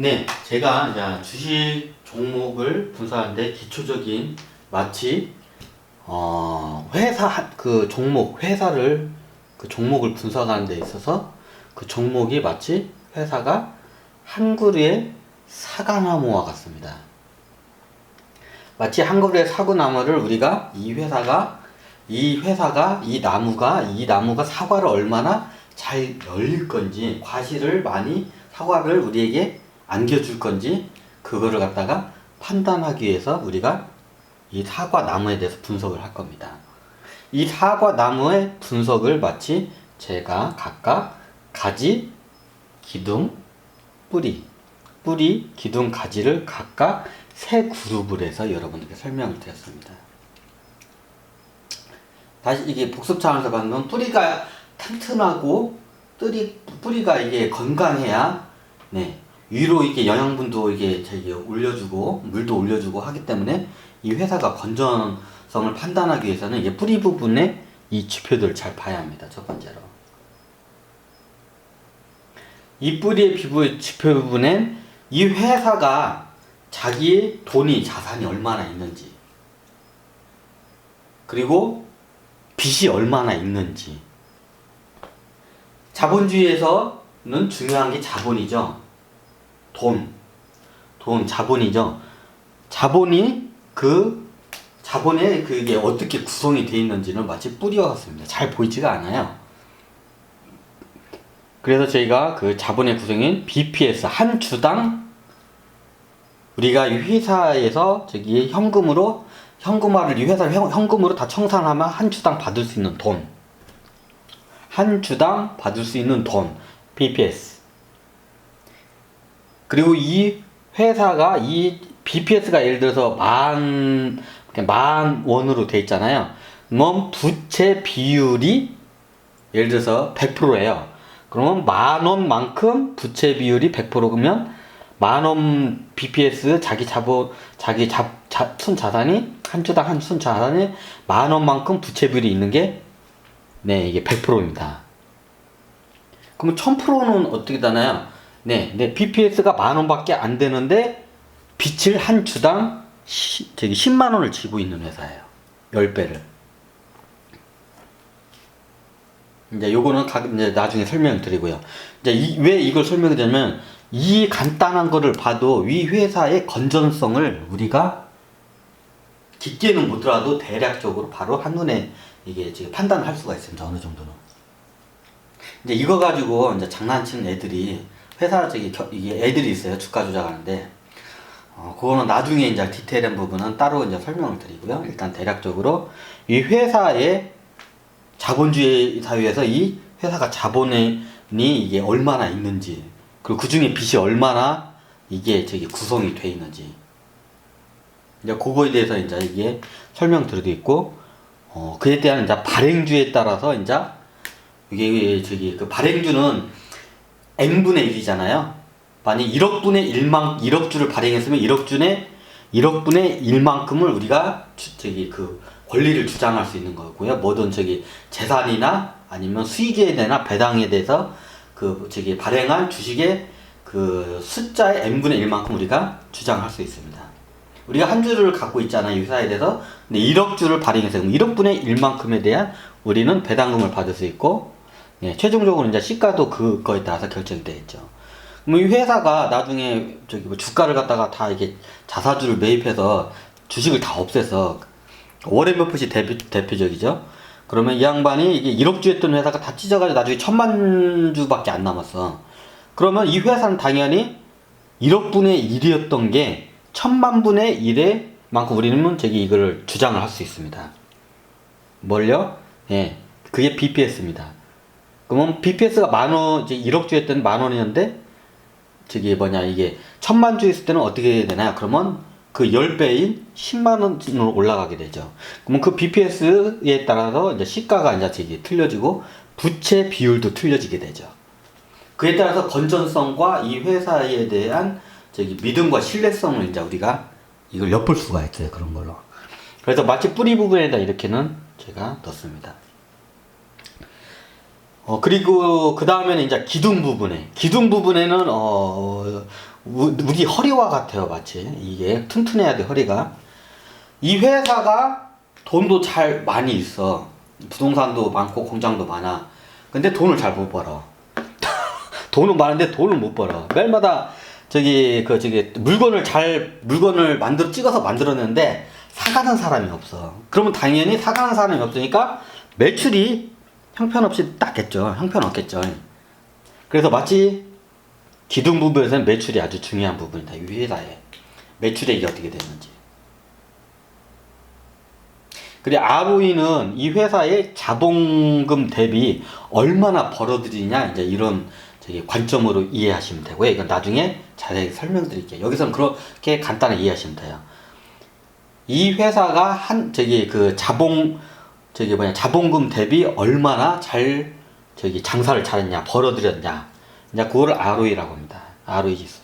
네, 제가 이제 주식 종목을 분석하는데 기초적인 마치 회사 그 종목 회사를 그 종목을 분석하는 데 있어서 그 종목이 마치 회사가 한 그루의 사과나무와 같습니다. 마치 한 그루의 사과나무를 우리가 이 나무가 사과를 얼마나 잘 열릴 건지, 과실을 많이 사과를 우리에게 안겨줄 건지, 그거를 갖다가 판단하기 위해서 우리가 이 사과 나무에 대해서 분석을 할 겁니다. 이 사과 나무의 분석을 마치 제가 각각 가지, 기둥, 뿌리, 기둥, 가지를 각각 세 그룹을 해서 여러분들께 설명을 드렸습니다. 다시 이게 복습 차원에서 봤는 뿌리가 튼튼하고 뿌리가 이게 건강해야 위로 이게 영양분도 이게 저기 올려주고 물도 올려주고 하기 때문에 이 회사가 건전성을 판단하기 위해서는 이게 뿌리 부분에 이 지표들을 잘 봐야 합니다. 첫 번째로 이 뿌리의 지표 부분엔 이 회사가 자기의 돈이 자산이 얼마나 있는지, 그리고 빚이 얼마나 있는지. 자본주의에서는 중요한 게 자본이죠. 자본이죠. 자본의 그게 어떻게 구성이 되어 있는지는 마치 뿌리와 같습니다. 잘 보이지가 않아요. 그래서 저희가 그 자본의 구성인 BPS, 한 주당 우리가 이 회사에서 저기 현금화를 이 회사를 현금으로 다 청산하면 한 주당 받을 수 있는 돈. 한 주당 받을 수 있는 돈, BPS. 그리고 이 회사가 이 BPS가 예를 들어서 만 원으로 돼 있잖아요. 그럼 부채 비율이 예를 들어서 100%예요. 그러면 만 원만큼 부채 비율이 100%면 만 원 BPS 순자산이 한 주당 한 순자산이 만 원만큼 부채 비율이 있는 게 이게 100%입니다. 그럼 1000%는 어떻게 되나요? BPS가 만 원밖에 안 되는데 빚을 한 주당 10만 원을 지고 있는 회사예요. 10배를. 이제 요거는 이제 나중에 설명을 드리고요. 이제 왜 이걸 설명드리냐면 이 간단한 거를 봐도 이 회사의 건전성을 우리가 깊게는 못 들어도 대략적으로 바로 한눈에 이게 지금 판단할 수가 있습니다. 어느 정도는. 이제 이거 가지고 이제 장난치는 애들이 이게 애들이 있어요. 주가 조작하는데 그거는 나중에 이제 디테일한 부분은 따로 이제 설명을 드리고요. 일단 대략적으로 이 회사의 자본주의 사회에서 이 회사가 자본이 이게 얼마나 있는지, 그리고 그 중에 빚이 얼마나 이게 구성이 돼 있는지, 이제 그거에 대해서 이제 이게 설명드리고 있고, 그에 대한 이제 발행주에 따라서 이제 이게 그 발행주는 n분의 1이잖아요. 만약 1억 주를 발행했으면 1억 분의 1만큼을 우리가 그 권리를 주장할 수 있는 거고요. 뭐든 재산이나 아니면 수익에 대한 배당에 대해서 발행한 주식의 그 숫자의 n분의 1만큼 우리가 주장할 수 있습니다. 우리가 한 주를 갖고 있잖아요. 이 회사에 대해서. 근데 1억 주를 발행해서 1억 분의 1만큼에 대한 우리는 배당금을 받을 수 있고, 최종적으로 이제 시가도 그거에 따라서 결정이 되겠죠. 그럼 이 회사가 나중에 주가를 갖다가 다 이게 자사주를 매입해서 주식을 다 없애서, 워렌 버핏이 대표적이죠. 그러면 이 양반이 이게 1억 주였던 회사가 다 찢어가지고 나중에 1000만 주밖에 안 남았어. 그러면 이 회사는 당연히 1억 분의 1이었던 게 1000만 분의 1의 만큼 우리는 이걸 주장을 할 수 있습니다. 뭘요? 그게 BPS입니다. 그러면 BPS가 만원, 1억 주였던 만원이었는데, 이게 1000만 주였을 때는 어떻게 되나요? 그러면 그 10배인 10만원으로 올라가게 되죠. 그러면 그 BPS에 따라서 이제 시가가 이제 틀려지고, 부채 비율도 틀려지게 되죠. 그에 따라서 건전성과 이 회사에 대한 믿음과 신뢰성을 이제 우리가 이걸 엿볼 수가 있어요. 그런 걸로. 그래서 마치 뿌리 부분에다 이렇게는 제가 넣습니다. 그리고 그 다음에는 이제 기둥 부분에는 우리 허리와 같아요. 마치 이게 튼튼해야 돼 허리가. 이 회사가 돈도 잘 많이 있어. 부동산도 많고 공장도 많아. 근데 돈을 잘 못 벌어. 돈은 많은데 돈을 못 벌어. 매일마다 저기 물건을 만들어 찍어서 만들었는데 사가는 사람이 없어. 그러면 당연히 사가는 사람이 없으니까 매출이 형편없이 낮겠죠. 형편없겠죠. 그래서 마치 기둥 부분에서는 매출이 아주 중요한 부분이다. 이 회사에 매출액이 어떻게 되는지. 그리고 ROE는 이 회사의 자본금 대비 얼마나 벌어들이냐, 이제 이런 관점으로 이해하시면 되고요. 이건 나중에 자세히 설명드릴게요. 여기서는 그렇게 간단하게 이해하시면 돼요. 이 회사가 자본금 대비 얼마나 장사를 잘했냐, 벌어들였냐. 이제 그거를 ROE라고 합니다. ROE 지수.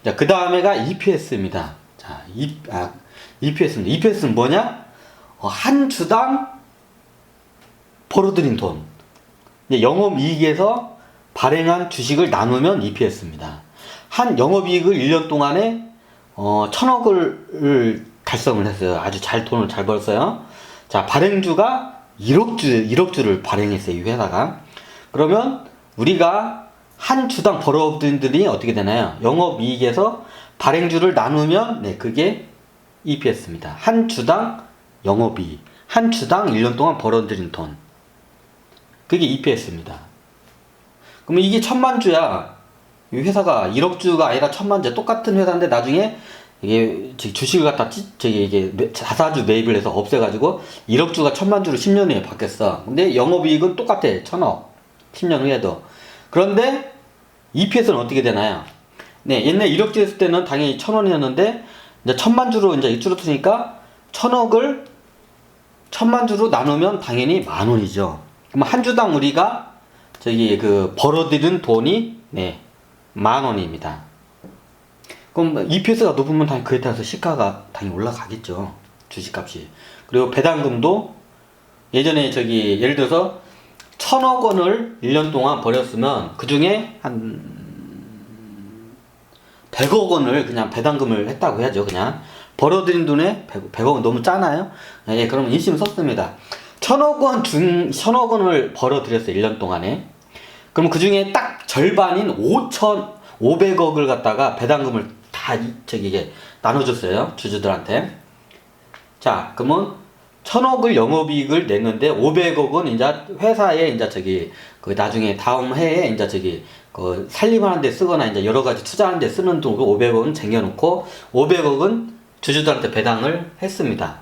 자, 그 다음에가 EPS입니다. 자, EPS입니다. EPS는 뭐냐? 한 주당 벌어들인 돈. 영업이익에서 발행한 주식을 나누면 EPS입니다. 한 영업이익을 1년 동안에 1,000억을 달성을 했어요. 아주 돈을 잘 벌었어요. 자, 발행주가 1억주를 발행했어요. 이 회사가. 그러면 우리가 한 주당 벌어들인 돈이 어떻게 되나요? 영업이익에서 발행주를 나누면 그게 EPS입니다. 한 주당 영업이익, 한 주당 1년 동안 벌어들인 돈, 그게 EPS입니다. 그러면 이게 1,000만주야. 이 회사가 1억주가 아니라 1,000만주, 똑같은 회사인데 나중에 이게 주식을 갖다 이게 자사주 매입을 해서 없애가지고 1억주가 1,000만주로 10년 후에 바뀌었어. 근데 영업이익은 똑같아. 1,000억. 10년 후에도. 그런데 EPS는 어떻게 되나요? 네, 옛날 1억주 했을 때는 당연히 1,000원이었는데 이제 1,000만주로 이제 줄어드니까 1,000억을 1,000만주로 나누면 당연히 10,000원이죠. 그럼 한 주당 우리가 벌어들인 돈이 10,000원입니다. 그럼 EPS가 높으면 당연히 그에 따라서 시가가 당연히 올라가겠죠. 주식값이. 그리고 배당금도 예전에 예를 들어서 1,000억 원을 1년 동안 벌였으면 그 중에 한 100억 원을 그냥 배당금을 했다고 해야죠. 그냥 벌어들인 돈에 100억 원 너무 짜나요? 예, 그러면 인심 썼습니다. 1,000억 원을 벌어들였어요. 1년 동안에. 그럼 그 중에 딱 절반인 500억을 갖다가 배당금을 다 이게 나눠줬어요. 주주들한테. 자, 그러면 1,000억을 영업이익을 냈는데 500억은 이제 회사에 이제 나중에 다음 해에 이제 살림하는 데 쓰거나 이제 여러 가지 투자하는 데 쓰는 돈으로 500억은 쟁여놓고 500억은 주주들한테 배당을 했습니다.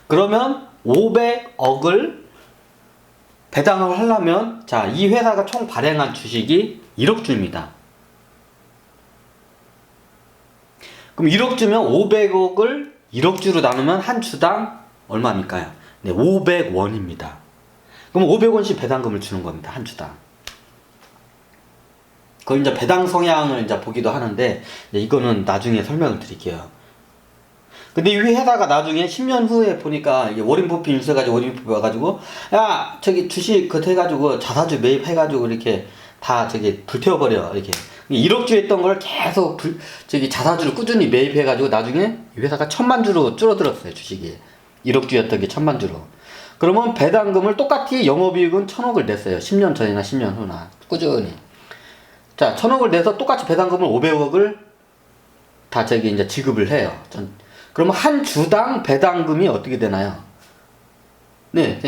그러면 500억을 배당을 하려면 자, 이 회사가 총 발행한 주식이 1억주입니다. 그럼 1억주면 500억을 1억주로 나누면 한 주당 얼마입니까? 네, 500원입니다. 그럼 500원씩 배당금을 주는 겁니다. 한 주당. 그걸 이제 배당 성향을 이제 보기도 하는데 이거는 나중에 설명을 드릴게요. 근데 이 회사가 나중에 10년 후에 보니까 이게 워렌 버핏 인수해가지고 워렌 버핏 와가지고 야 주식 해가지고 자사주 매입해가지고 이렇게 다 불태워버려 이렇게 1억주 했던 걸 계속 자사주를 꾸준히 매입해가지고 나중에 이 회사가 1,000만주로 줄어들었어요. 주식이 1억주였던 게 1,000만주로. 그러면 배당금을 똑같이 영업이익은 1,000억을 냈어요. 10년 전이나 10년 후나 꾸준히. 자, 1,000억을 내서 똑같이 배당금을 500억을 다 이제 지급을 해요. 그러면 한 주당 배당금이 어떻게 되나요? 네,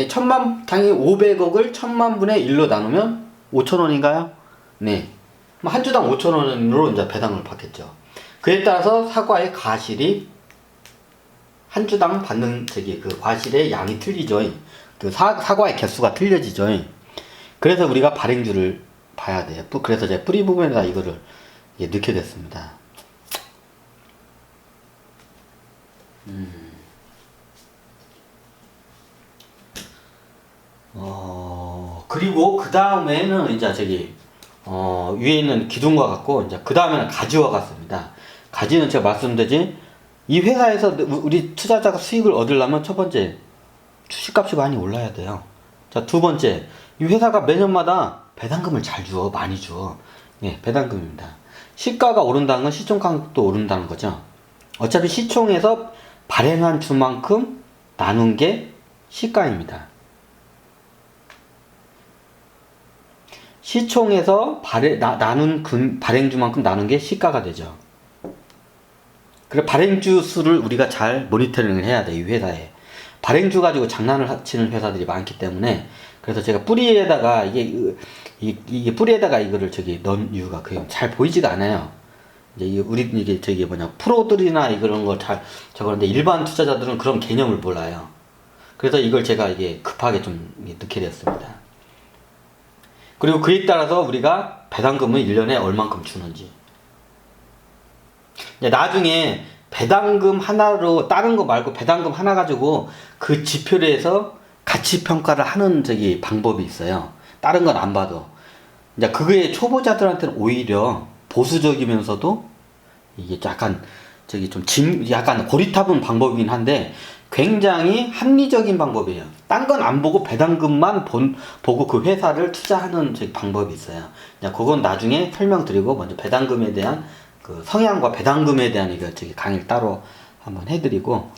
당연히 500억을 1,000만분의 1로 나누면 5,000원인가요? 네. 한 주당 5,000원으로 이제 배당을 받겠죠. 그에 따라서 사과의 과실이 한 주당 받는 과실의 양이 틀리죠. 사과의 개수가 틀려지죠. 그래서 우리가 발행주를 봐야 돼요. 그래서 제가 뿌리 부분에다 이거를 넣게 됐습니다. 그리고 그 다음에는 이제 위에 있는 기둥과 같고 이제 그 다음에는 가지와 같습니다. 가지는 제가 말씀드렸지 이 회사에서 우리 투자자가 수익을 얻으려면 첫 번째 주식값이 많이 올라야 돼요. 자, 두 번째 이 회사가 매년마다 배당금을 잘 줘, 많이 줘. 네, 배당금입니다. 시가가 오른다는 건 시총 가격도 오른다는 거죠. 어차피 시총에서 발행한 주만큼 나눈 게 시가입니다. 시총에서 발행주만큼 나눈 게 시가가 되죠. 그래, 발행주 수를 우리가 잘 모니터링을 해야 돼, 이 회사에. 발행주 가지고 장난을 치는 회사들이 많기 때문에, 그래서 제가 뿌리에다가, 이게 뿌리에다가 이거를 넣은 이유가 잘 보이지가 않아요. 이제 이게 프로들이나 이런 걸 잘 적었는데, 일반 투자자들은 그런 개념을 몰라요. 그래서 이걸 제가 급하게 좀 넣게 됐습니다. 그리고 그에 따라서 우리가 배당금을 1년에 얼만큼 주는지. 나중에 배당금 하나로, 다른 거 말고 배당금 하나 가지고 그 지표를 해서 가치 평가를 하는 방법이 있어요. 다른 건 안 봐도. 이제 그게 초보자들한테는 오히려 보수적이면서도 이게 약간 약간 고리타분 방법이긴 한데 굉장히 합리적인 방법이에요. 딴 건 안 보고 배당금만 보고 그 회사를 투자하는 방법이 있어요. 그건 나중에 설명드리고, 먼저 배당금에 대한 그 성향과 배당금에 대한 강의를 따로 한번 해드리고,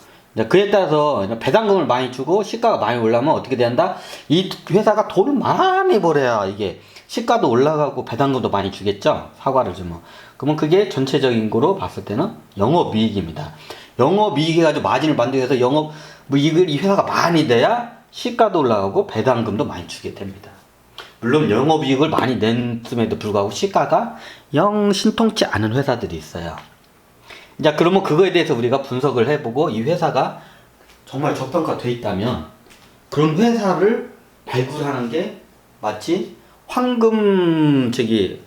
그에 따라서 배당금을 많이 주고 시가가 많이 올라면 어떻게 된다? 이 회사가 돈을 많이 벌어야 이게 시가도 올라가고 배당금도 많이 주겠죠? 사과를 주면. 그러면 그게 전체적인 거로 봤을 때는 영업이익입니다. 영업이익 해가지고 마진을 만들기 위해서 이 회사가 많이 돼야 시가도 올라가고 배당금도 많이 주게 됩니다. 물론 영업이익을 많이 냈음에도 불구하고 시가가 영 신통치 않은 회사들이 있어요. 이제 그러면 그거에 대해서 우리가 분석을 해보고, 이 회사가 정말 저평가돼 있다면 그런 회사를 발굴하는 게 마치 황금산을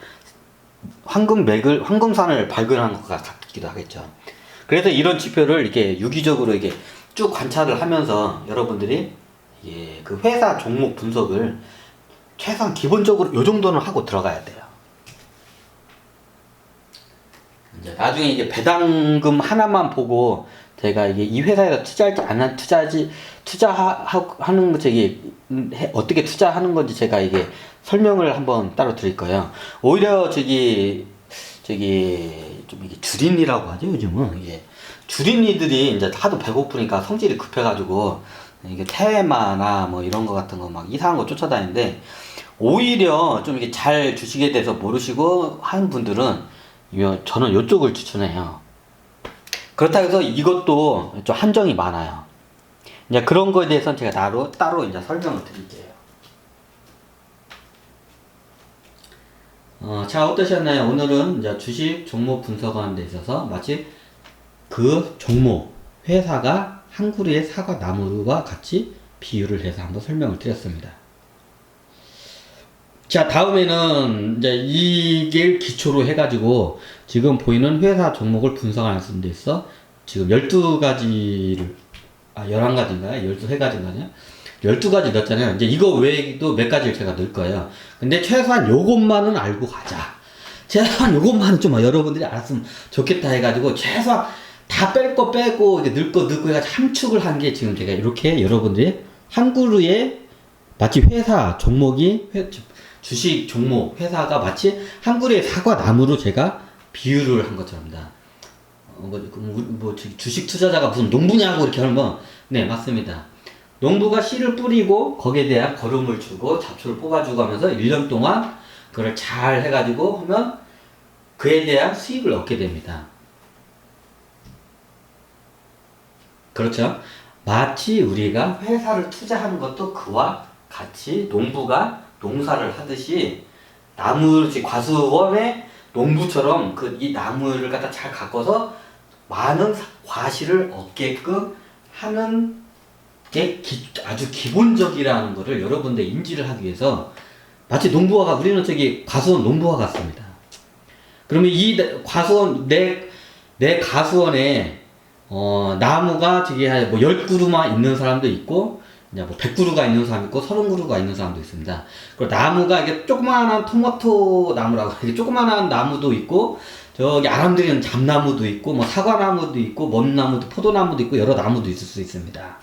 발견한 것 같기도 하겠죠. 그래서 이런 지표를 유기적으로 쭉 관찰을 하면서 여러분들이 그 회사 종목 분석을 최소한 기본적으로 요 정도는 하고 들어가야 돼요. 이제 나중에 배당금 하나만 보고 제가 이 회사에서 투자할지 안 투자하는 어떻게 투자하는 건지 제가 설명을 한번 따로 드릴 거예요. 오히려 좀 주린이라고 하죠, 요즘은. 주린이들이 이제 하도 배고프니까 성질이 급해가지고 테마나 이런 거 같은 거 이상한 거 쫓아다니는데, 오히려 좀 잘 주식에 대해서 모르시고 하는 분들은 저는 이쪽을 추천해요. 그렇다고 해서 이것도 좀 한정이 많아요. 이제 그런 거에 대해서는 제가 따로 이제 설명을 드릴게요. 자, 어떠셨나요? 오늘은 이제 주식 종목 분석하는 데 있어서 마치 그 종목, 회사가 한 그루의 사과 나무와 같이 비유를 해서 한번 설명을 드렸습니다. 자, 다음에는 이제 이게 기초로 해가지고 지금 보이는 회사 종목을 분석하는 데 있어 지금 11가지인가요? 13가지인가요? 12가지 넣었잖아요. 이제 이거 외에도 몇 가지를 제가 넣을 거예요. 근데 최소한 요것만은 알고 가자. 최소한 요것만은 좀 여러분들이 알았으면 좋겠다 해가지고 최소한 다 뺄 거 빼고 넣을 거 넣고 해가지고 함축을 한 게 지금 제가 이렇게 여러분들이 한 그루에 마치 회사 종목이 주식 종목 회사가 마치 한 그루의 사과 나무로 제가 비유를 한 것처럼입니다. 주식 투자자가 무슨 농부냐고 이렇게 하면, 네, 맞습니다. 농부가 씨를 뿌리고 거기에 대한 거름을 주고 잡초를 뽑아주고 하면서 1년 동안 그걸 잘 해가지고 하면 그에 대한 수익을 얻게 됩니다. 그렇죠? 마치 우리가 회사를 투자하는 것도 그와 같이 농부가 농사를 하듯이 과수원의 농부처럼 이 나무를 갖다 잘 가꿔서 많은 과실을 얻게끔 하는 게 아주 기본적이라는 것을 여러분들 인지를 하기 위해서 마치 우리는 과수원 농부와 같습니다. 그러면 이 과수원, 내 과수원에 나무가 10그루만 있는 사람도 있고, 이제 100그루가 있는 사람도 있고, 30그루가 있는 사람도 있습니다. 그리고 나무가 조그마한 토마토 나무라고, 조그마한 나무도 있고, 아람들이는 잡나무도 있고, 사과나무도 있고, 먼나무도, 포도나무도 있고, 여러 나무도 있을 수 있습니다.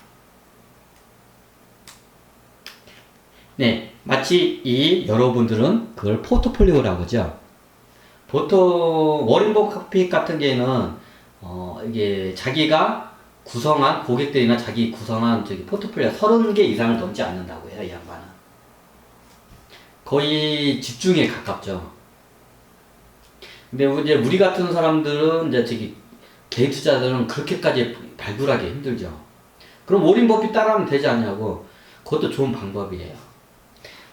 네, 마치 여러분들은 그걸 포트폴리오라고 하죠. 보통 워렌 버핏 같은 경우에는 이게 자기가 구성한 고객들이나 자기 구성한 저기 포트폴리오 30개 이상을 넘지 않는다고 해요, 이 양반은. 거의 집중에 가깝죠. 근데 이제 우리 같은 사람들은 이제 저기 개인 투자자들은 그렇게까지 발굴하기 힘들죠. 그럼 워렌 버핏 따라하면 되지 않냐고. 그것도 좋은 방법이에요.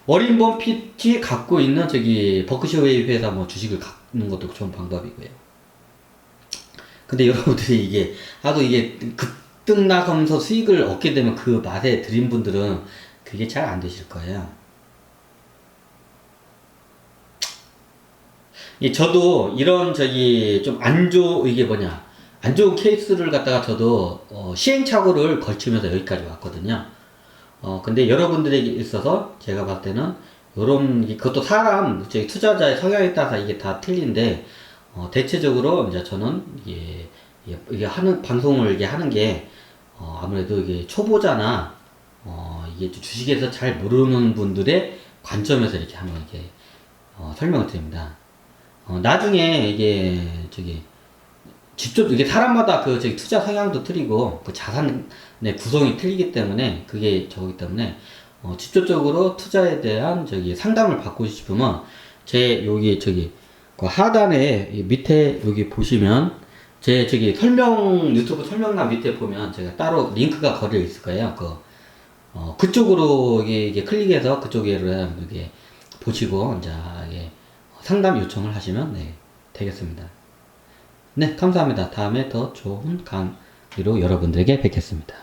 워렌 버핏이 갖고 있는 저기 버크셔웨이 회사 뭐 주식을 갖는 것도 좋은 방법이고요. 근데 여러분들이 이게 하도 이게 급등나가면서 수익을 얻게 되면 그 맛에 들인 분들은 그게 잘 안 되실 거예요. 저도 이런 저기 좀 이게 뭐냐 안 좋은 케이스를 갖다가 저도 시행착오를 걸치면서 여기까지 왔거든요. 근데 여러분들에게 있어서 제가 봤을 때는 그것도 사람 저기 투자자의 성향에 따라서 이게 다 틀린데 대체적으로 이제 저는 이게 하는 방송을 이게 하는 게 아무래도 이게 초보자나 이게 주식에서 잘 모르는 분들의 관점에서 이렇게 한번 이렇게 설명을 드립니다. 나중에 이게 저기 직접 이게 사람마다 그 저기 투자 성향도 틀리고 그 자산의 구성이 틀리기 때문에 그게 저기 때문에 직접적으로 투자에 대한 저기 상담을 받고 싶으면 제 여기 저기 그 하단에 밑에 여기 보시면 제 저기 유튜브 설명란 밑에 보면 제가 따로 링크가 걸려 있을 거예요. 그쪽으로 이게 클릭해서 그쪽에를 이게 보시고 이제 상담 요청을 하시면 되겠습니다. 네, 감사합니다. 다음에 더 좋은 강의로 여러분들에게 뵙겠습니다.